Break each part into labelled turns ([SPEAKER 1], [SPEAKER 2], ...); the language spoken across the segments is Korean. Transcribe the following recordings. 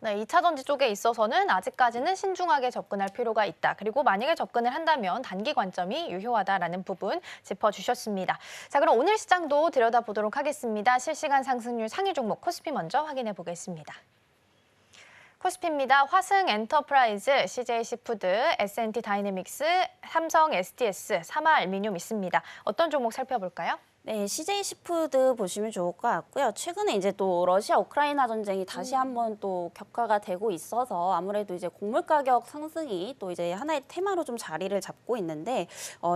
[SPEAKER 1] 네, 2차 전지 쪽에 있어서는 아직까지는 신중하게 접근할 필요가 있다. 그리고 만약에 접근을 한다면 단기 관점이 유효하다라는 부분 짚어주셨습니다. 자, 그럼 오늘 시장도 들여다보도록 하겠습니다. 실시간 상승률 상위 종목 코스피 먼저 확인해 보겠습니다. 코스피입니다. 화승 엔터프라이즈, CJ시푸드, S&T 다이내믹스, 삼성 STS, 사마알미늄 있습니다. 어떤 종목 살펴볼까요?
[SPEAKER 2] 네, CJ 시푸드 보시면 좋을 것 같고요. 최근에 이제 또 러시아 우크라이나 전쟁이 다시 한번 또 격화가 되고 있어서 아무래도 이제 곡물 가격 상승이 또 이제 하나의 테마로 좀 자리를 잡고 있는데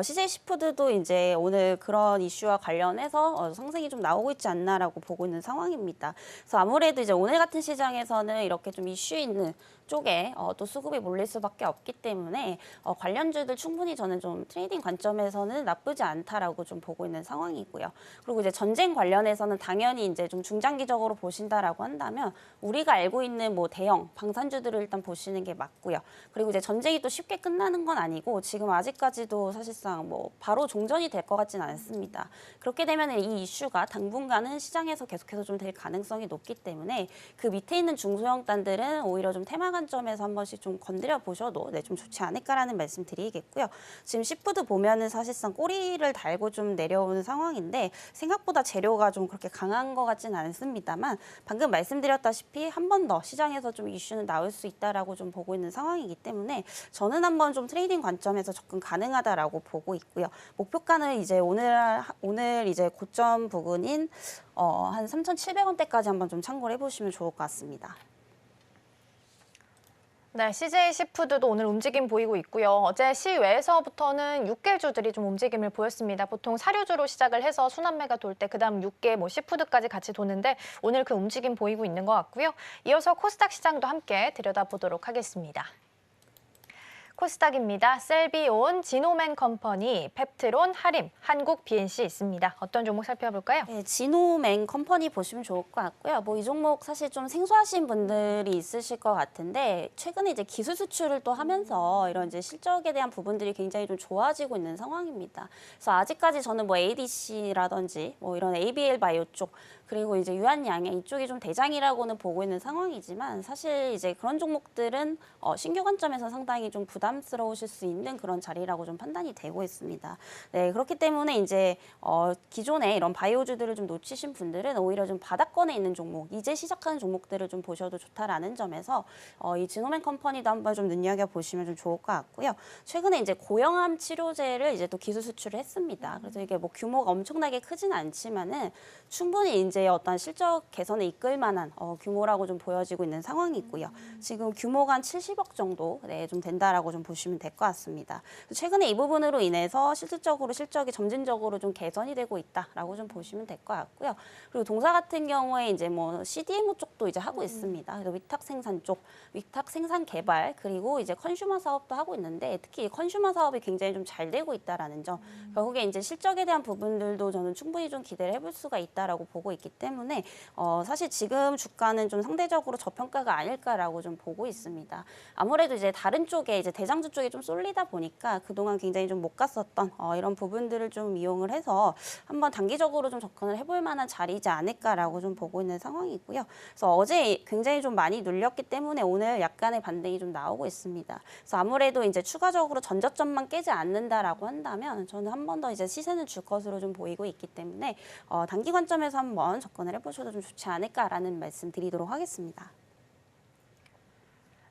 [SPEAKER 2] CJ 시푸드도 이제 오늘 그런 이슈와 관련해서 상승이 좀 나오고 있지 않나라고 보고 있는 상황입니다. 그래서 아무래도 이제 오늘 같은 시장에서는 이렇게 좀 이슈 있는 쪽에 또 수급이 몰릴 수밖에 없기 때문에 관련주들 충분히 저는 좀 트레이딩 관점에서는 나쁘지 않다라고 좀 보고 있는 상황이고요. 그리고 이제 전쟁 관련해서는 당연히 이제 좀 중장기적으로 보신다라고 한다면 우리가 알고 있는 뭐 대형 방산주들을 일단 보시는 게 맞고요. 그리고 이제 전쟁이 또 쉽게 끝나는 건 아니고 지금 아직까지도 사실상 뭐 바로 종전이 될 것 같지는 않습니다. 그렇게 되면 이 이슈가 당분간은 시장에서 계속해서 좀 될 가능성이 높기 때문에 그 밑에 있는 중소형단들은 오히려 좀 테마 관점에서 한 번씩 좀 건드려 보셔도 좀 좋지 않을까라는 말씀 드리겠고요. 지금 시푸드 보면은 사실상 꼬리를 달고 좀 내려오는 상황인데 생각보다 재료가 좀 그렇게 강한 것 같지는 않습니다만 방금 말씀드렸다시피 한 번 더 시장에서 좀 이슈는 나올 수 있다라고 좀 보고 있는 상황이기 때문에 저는 한번 좀 트레이딩 관점에서 접근 가능하다라고 보고 있고요. 목표가는 이제 오늘 이제 고점 부근인 한 3,700원대까지 한번 좀 참고를 해보시면 좋을 것 같습니다.
[SPEAKER 1] 네, CJ시푸드도 오늘 움직임 보이고 있고요. 어제 시외에서부터는 육개주들이 좀 움직임을 보였습니다. 보통 사료주로 시작을 해서 순환매가 돌 때 그다음 육개, 시푸드까지 같이 도는데 오늘 그 움직임 보이고 있는 것 같고요. 이어서 코스닥 시장도 함께 들여다보도록 하겠습니다. 코스닥입니다. 셀비온, 지노맨 컴퍼니, 펩트론, 하림, 한국 BNC 있습니다. 어떤 종목 살펴볼까요?
[SPEAKER 2] 네, 지노맨 컴퍼니 보시면 좋을 것 같고요. 뭐 이 종목 사실 좀 생소하신 분들이 있으실 것 같은데 최근에 이제 기술 수출을 또 하면서 이런 이제 실적에 대한 부분들이 굉장히 좀 좋아지고 있는 상황입니다. 그래서 아직까지 저는 뭐 ADC라든지 뭐 이런 ABL 바이오 쪽 그리고 이제 유한양행 이쪽이 좀 대장이라고는 보고 있는 상황이지만 사실 이제 그런 종목들은 신규 관점에서 상당히 좀 부담스러우실 수 있는 그런 자리라고 좀 판단이 되고 있습니다. 네, 그렇기 때문에 이제 기존에 이런 바이오주들을 좀 놓치신 분들은 오히려 좀 바닥권에 있는 종목, 이제 시작하는 종목들을 좀 보셔도 좋다라는 점에서 이 지노맨 컴퍼니도 한번 좀 눈여겨 보시면 좀 좋을 것 같고요. 최근에 이제 고형암 치료제를 이제 또 기술 수출을 했습니다. 그래서 이게 뭐 규모가 엄청나게 크진 않지만은 충분히 이제 어떤 실적 개선에 이끌 만한 규모라고 좀 보여지고 있는 상황이고요. 지금 규모가 한 70억 정도 좀 된다라고 좀 보시면 될 것 같습니다. 최근에 이 부분으로 인해서 실질적으로 실적이 점진적으로 좀 개선이 되고 있다라고 좀 보시면 될 것 같고요. 그리고 동사 같은 경우에 이제 뭐 CDMO 쪽도 이제 하고 있습니다. 그래서 위탁 생산 쪽, 위탁 생산 개발 그리고 이제 컨슈머 사업도 하고 있는데 특히 컨슈머 사업이 굉장히 좀 잘 되고 있다라는 점. 결국에 이제 실적에 대한 부분들도 저는 충분히 좀 기대를 해볼 수가 있다라고 보고 있기 때문에 사실 지금 주가는 좀 상대적으로 저평가가 아닐까라고 좀 보고 있습니다. 아무래도 이제 다른 쪽에 이제 대장주 쪽이 좀 쏠리다 보니까 그동안 굉장히 좀 못 갔었던 이런 부분들을 좀 이용을 해서 한번 단기적으로 좀 접근을 해볼 만한 자리이지 않을까라고 좀 보고 있는 상황이고요. 그래서 어제 굉장히 좀 많이 눌렸기 때문에 오늘 약간의 반등이 좀 나오고 있습니다. 그래서 아무래도 이제 추가적으로 전저점만 깨지 않는다라고 한다면 저는 한 번 더 이제 시세는 줄 것으로 좀 보이고 있기 때문에 단기 관점에서 한번 접근을 해보셔도 좀 좋지 않을까라는 말씀 드리도록 하겠습니다.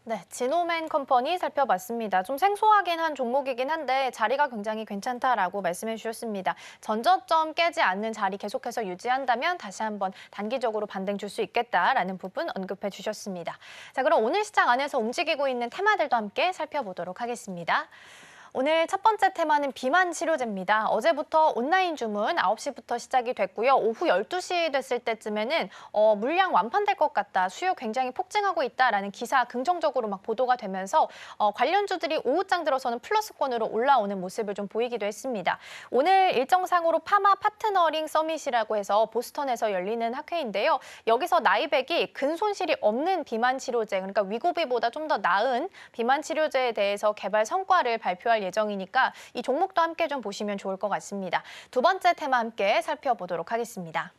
[SPEAKER 1] 네, 지노맨 컴퍼니 살펴봤습니다. 좀 생소하긴 한 종목이긴 한데 자리가 굉장히 괜찮다라고 말씀해 주셨습니다. 전저점 깨지 않는 자리 계속해서 유지한다면 다시 한번 단기적으로 반등 줄 수 있겠다라는 부분 언급해 주셨습니다. 자, 그럼 오늘 시장 안에서 움직이고 있는 테마들도 함께 살펴보도록 하겠습니다. 오늘 첫 번째 테마는 비만 치료제입니다. 어제부터 온라인 주문 9시부터 시작이 됐고요. 오후 12시 됐을 때쯤에는 물량 완판될 것 같다, 수요 굉장히 폭증하고 있다라는 기사 긍정적으로 막 보도가 되면서 관련주들이 오후장 들어서는 플러스권으로 올라오는 모습을 좀 보이기도 했습니다. 오늘 일정상으로 파마 파트너링 서밋이라고 해서 보스턴에서 열리는 학회인데요. 여기서 나이백이 근손실이 없는 비만 치료제, 그러니까 위고비보다 좀 더 나은 비만 치료제에 대해서 개발 성과를 발표할 예정이니까 이 종목도 함께 좀 보시면 좋을 것 같습니다. 두 번째 테마 함께 살펴보도록 하겠습니다.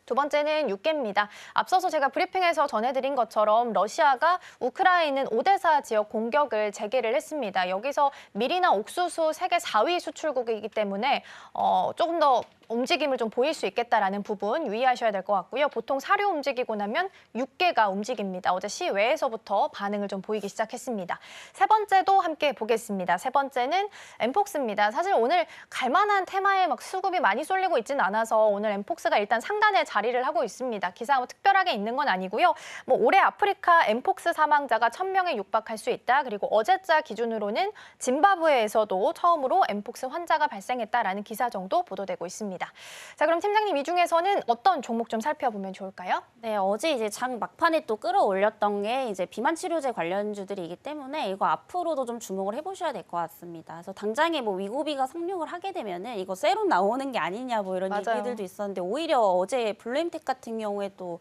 [SPEAKER 1] 두 번째는 육계입니다. 앞서서 제가 브리핑에서 전해드린 것처럼 러시아가 우크라이나 오데사 지역 공격을 재개를 했습니다. 여기서 밀이나 옥수수 세계 4위 수출국이기 때문에 조금 더 움직임을 좀 보일 수 있겠다라는 부분 유의하셔야 될 것 같고요. 보통 사료 움직이고 나면 육계가 움직입니다. 어제 시외에서부터 반응을 좀 보이기 시작했습니다. 세 번째도 함께 보겠습니다. 세 번째는 엠폭스입니다. 사실 오늘 갈만한 테마에 막 수급이 많이 쏠리고 있지는 않아서 오늘 엠폭스가 일단 상단에 자리를 하고 있습니다. 기사 뭐 특별하게 있는 건 아니고요. 뭐 올해 아프리카 엠폭스 사망자가 1,000명에 육박할 수 있다. 그리고 어제자 기준으로는 짐바브웨에서도 처음으로 엠폭스 환자가 발생했다라는 기사 정도 보도되고 있습니다. 자, 그럼 팀장님 이 중에서는 어떤 종목 좀 살펴보면 좋을까요?
[SPEAKER 2] 네, 어제 이제 장 막판에 또 끌어올렸던 게 이제 비만 치료제 관련주들이기 때문에 이거 앞으로도 좀 주목을 해보셔야 될 것 같습니다. 그래서 당장에 뭐 위고비가 상륙을 하게 되면은 이거 새로 나오는 게 아니냐 뭐 이런
[SPEAKER 1] 맞아요.
[SPEAKER 2] 얘기들도 있었는데 오히려 어제 블루엠텍 같은 경우에 또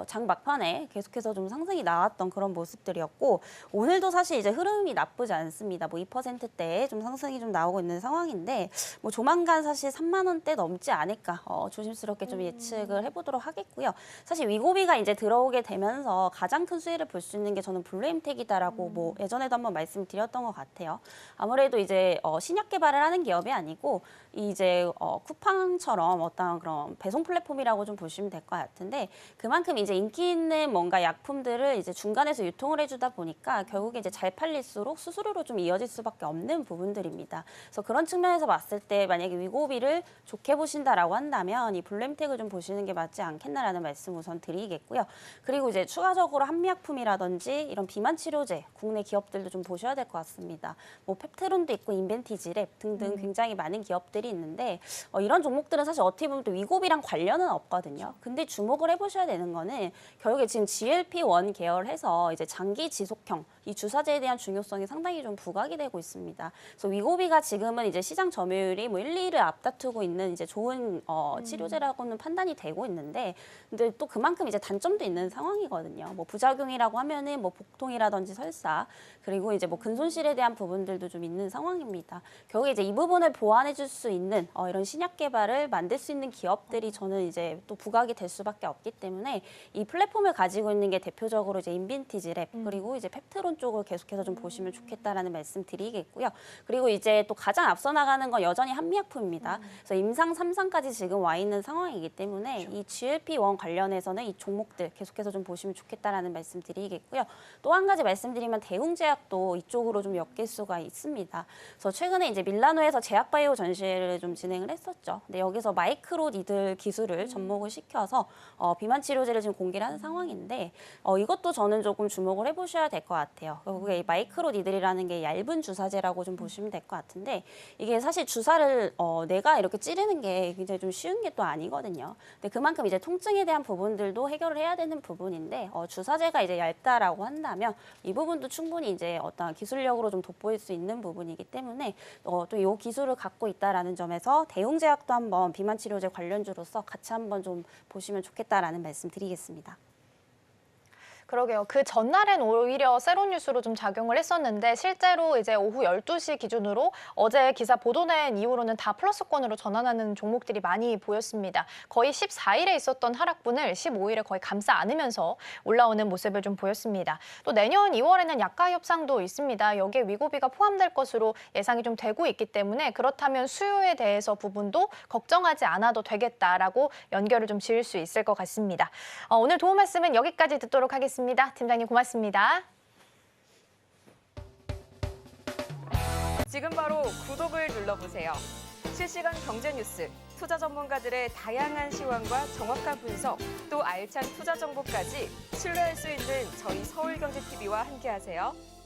[SPEAKER 2] 장 막판에 계속해서 좀 상승이 나왔던 그런 모습들이었고 오늘도 사실 이제 흐름이 나쁘지 않습니다. 뭐 2%대에 좀 상승이 좀 나오고 있는 상황인데 뭐 조만간 사실 3만 원대 넘지 않을까 조심스럽게 좀 예측을 해보도록 하겠고요. 사실 위고비가 이제 들어오게 되면서 가장 큰 수혜를 볼 수 있는 게 저는 블루엠텍이다라고 뭐 예전에도 한번 말씀드렸던 것 같아요. 아무래도 이제 신약 개발을 하는 기업이 아니고 이제 쿠팡처럼 어떤 그런 배송 플랫폼이라고 좀 보시면 될 것 같은데 그만큼 이제 인기 있는 뭔가 약품들을 이제 중간에서 유통을 해주다 보니까 결국에 이제 잘 팔릴수록 수수료로 좀 이어질 수밖에 없는 부분들입니다. 그래서 그런 측면에서 봤을 때 만약에 위고비를 좋게 보신다라고 한다면 이 블루엠텍을 좀 보시는 게 맞지 않겠나라는 말씀 우선 드리겠고요. 그리고 이제 추가적으로 한미약품이라든지 이런 비만 치료제 국내 기업들도 좀 보셔야 될 것 같습니다. 뭐 펩테론도 있고 인벤티지랩 등등 굉장히 많은 기업들이 있는데 이런 종목들은 사실 어떻게 보면 또 위고비랑 관련은 없거든요. 근데 주목을 해보셔야 되는 거는 결국에 지금 GLP-1 계열해서 이제 장기 지속형 이 주사제에 대한 중요성이 상당히 좀 부각이 되고 있습니다. 그래서 위고비가 지금은 이제 시장 점유율이 뭐 1, 2위를 앞다투고 있는 이제 좋은 치료제라고는 판단이 되고 있는데 근데 또 그만큼 이제 단점도 있는 상황이거든요. 뭐 부작용이라고 하면은 뭐 복통이라든지 설사 그리고 이제 뭐 근손실에 대한 부분들도 좀 있는 상황입니다. 결국에 이제 이 부분을 보완해 줄 수 있는 이런 신약 개발을 만들 수 있는 기업들이 저는 이제 또 부각이 될 수밖에 없기 때문에 이 플랫폼을 가지고 있는 게 대표적으로 이제 인벤티지랩 그리고 이제 펩트론 쪽을 계속해서 좀 보시면 좋겠다라는 말씀 드리겠고요. 그리고 이제 또 가장 앞서 나가는 건 여전히 한미약품입니다. 그래서 임상 3상까지 지금 와 있는 상황이기 때문에 이 GLP-1 관련해서는 이 종목들 계속해서 좀 보시면 좋겠다라는 말씀 드리겠고요. 또 한 가지 말씀드리면 대웅제약도 이쪽으로 좀 엮일 수가 있습니다. 그래서 최근에 이제 밀라노에서 제약바이오 전시회를 좀 진행을 했었죠. 근데 여기서 마이크로 니들 기술을 접목을 시켜서 비만 치료제를 지금 공개를 하는 상황인데 이것도 저는 조금 주목을 해보셔야 될 것 같아요. 결국에 이 마이크로 니들이라는 게 얇은 주사제라고 좀 보시면 될 것 같은데 이게 사실 주사를 내가 이렇게 찌르는 게 굉장히 좀 쉬운 게 또 아니거든요. 근데 그만큼 이제 통증에 대한 부분들도 해결을 해야 되는 부분인데 주사제가 이제 얇다라고 한다면 이 부분도 충분히 이제 어떤 기술력으로 좀 돋보일 수 있는 부분이기 때문에 또 이 기술을 갖고 있다라는 점에서 대웅제약도 한번 비만 치료제 관련주로서 같이 한번 좀 보시면 좋겠다라는 말씀 드리겠습니다.
[SPEAKER 1] 그러게요. 그 전날엔 오히려 세로뉴스로 좀 작용을 했었는데 실제로 이제 오후 12시 기준으로 어제 기사 보도낸 이후로는 다 플러스권으로 전환하는 종목들이 많이 보였습니다. 거의 14일에 있었던 하락분을 15일에 거의 감싸 안으면서 올라오는 모습을 좀 보였습니다. 또 내년 2월에는 약가 협상도 있습니다. 여기에 위고비가 포함될 것으로 예상이 좀 되고 있기 때문에 그렇다면 수요에 대해서 부분도 걱정하지 않아도 되겠다라고 연결을 좀 지을 수 있을 것 같습니다. 오늘 도움 말씀은 여기까지 듣도록 하겠습니다. 팀장님 고맙습니다.
[SPEAKER 3] 지금 바로 구독을 눌러보세요. 실시간 경제 뉴스, 투자 전문가들의 다양한 시황과 정확한 분석, 또 알찬 투자 정보까지 신뢰할 수 있는 저희 서울경제TV와 함께하세요.